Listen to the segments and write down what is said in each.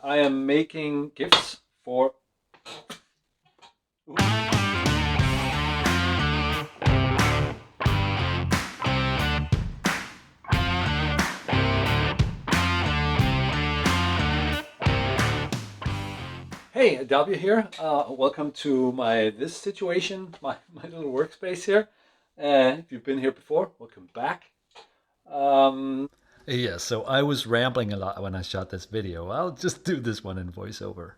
I am making gifts for. Hey, W here. Welcome to this situation, my little workspace here. If you've been here before, welcome back. Yeah, so I was rambling a lot when I shot this video. I'll just do this one in voiceover.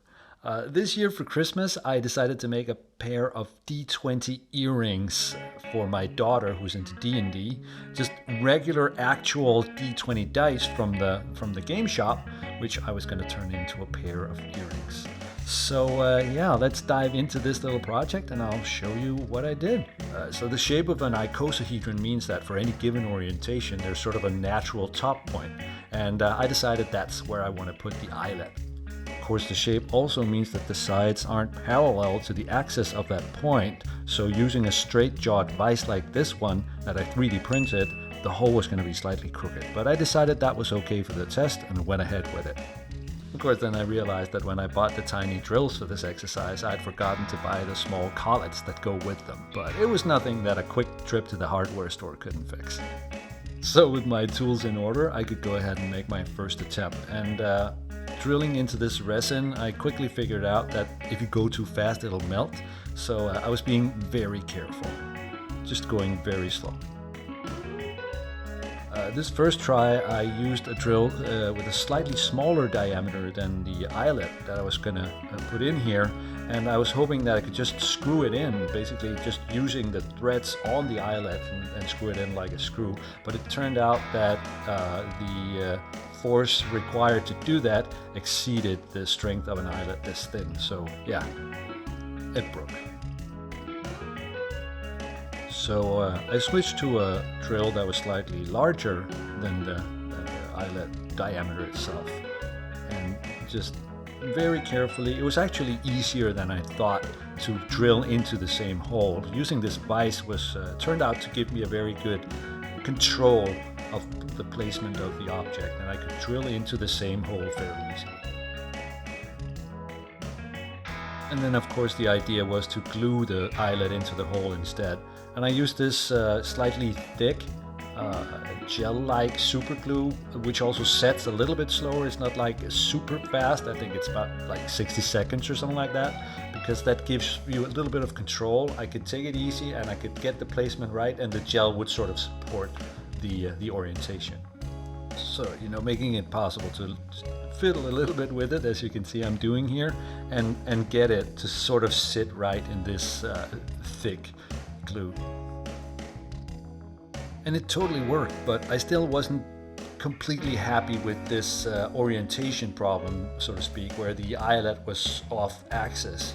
This year for Christmas, I decided to make a pair of D-20 earrings for my daughter who's into D&D. Just regular actual D-20 dice from the game shop, which I was going to turn into a pair of earrings. So yeah, let's dive into this little project and I'll show you what I did. So the shape of an icosahedron means that for any given orientation, there's sort of a natural top point. And I decided that's where I want to put the eyelet. Of course, the shape also means that the sides aren't parallel to the axis of that point. So using a straight-jawed vise like this one that I 3D printed, the hole was going to be slightly crooked. But I decided that was okay for the test and went ahead with it. Of course, then I realized that when I bought the tiny drills for this exercise, I'd forgotten to buy the small collets that go with them, but it was nothing that a quick trip to the hardware store couldn't fix. So with my tools in order, I could go ahead and make my first attempt. And drilling into this resin, I quickly figured out that if you go too fast, it'll melt. So I was being very careful, just going very slow. This first try, I used a drill with a slightly smaller diameter than the eyelet that I was going to put in here, and I was hoping that I could just screw it in, basically just using the threads on the eyelet and screw it in like a screw. But it turned out that the force required to do that exceeded the strength of an eyelet this thin, so yeah, it broke. So I switched to a drill that was slightly larger than the eyelet diameter itself, and just very carefully, it was actually easier than I thought to drill into the same hole. Using this vise turned out to give me a very good control of the placement of the object, and I could drill into the same hole fairly easily. And then of course the idea was to glue the eyelet into the hole instead. And I used this slightly thick gel-like super glue, which also sets a little bit slower. It's not like super fast. I think it's about like 60 seconds or something like that, because that gives you a little bit of control. I could take it easy and I could get the placement right, and the gel would sort of support the orientation. So, you know, making it possible to fiddle a little bit with it, as you can see I'm doing here, and get it to sort of sit right in this thick glue. And it totally worked, but I still wasn't completely happy with this orientation problem, so to speak, where the eyelet was off axis.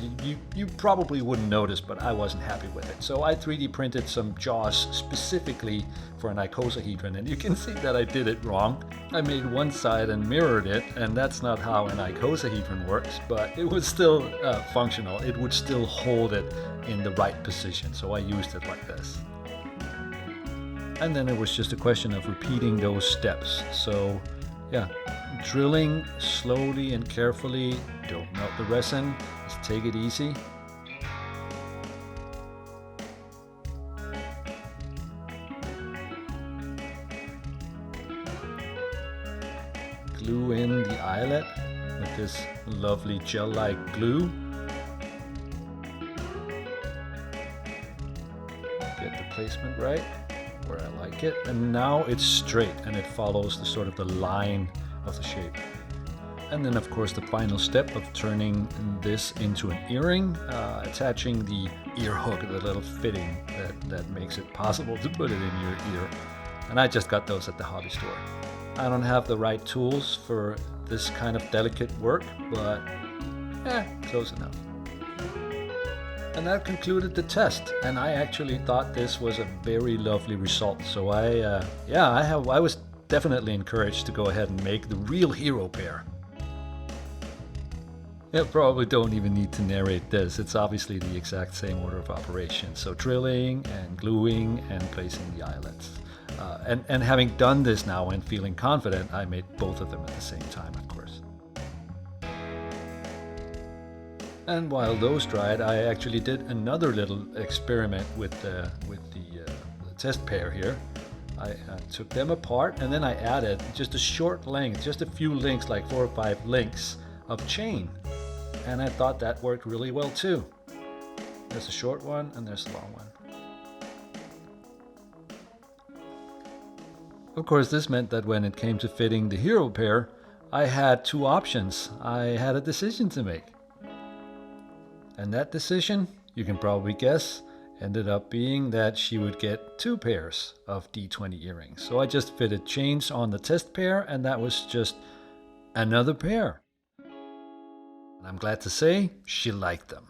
You probably wouldn't notice, but I wasn't happy with it. So I 3D printed some jaws specifically for an icosahedron, and you can see that I did it wrong. I made one side and mirrored it, and that's not how an icosahedron works, but it was still functional. It would still hold it in the right position, so I used it like this. And then it was just a question of repeating those steps. So yeah, drilling slowly and carefully, don't melt the resin, just take it easy. Glue in the eyelet with this lovely gel-like glue. Get the placement right where I like it, and now it's straight and it follows the sort of the line of the shape. And then of course the final step of turning this into an earring, attaching the ear hook, the little fitting that makes it possible to put it in your ear. And I just got those at the hobby store. I don't have the right tools for this kind of delicate work, but close enough. And that concluded the test, and I actually thought this was a very lovely result. So I was definitely encouraged to go ahead and make the real hero pair. I probably don't even need to narrate this. It's obviously the exact same order of operations. So drilling and gluing and placing the eyelets. And having done this now and feeling confident, I made both of them at the same time, of course. And while those dried, I actually did another little experiment with the test pair here. I took them apart and then I added just a short length, just a few links, like 4 or 5 links of chain. And I thought that worked really well too. There's a short one and there's a long one. Of course, this meant that when it came to fitting the hero pair, I had 2 options. I had a decision to make. And that decision, you can probably guess, ended up being that she would get 2 pairs of D-20 earrings. So I just fitted chains on the test pair, and that was just another pair. And I'm glad to say she liked them.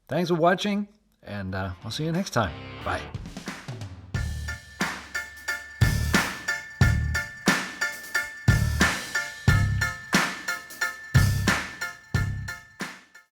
Thanks for watching, and I'll see you next time. Bye.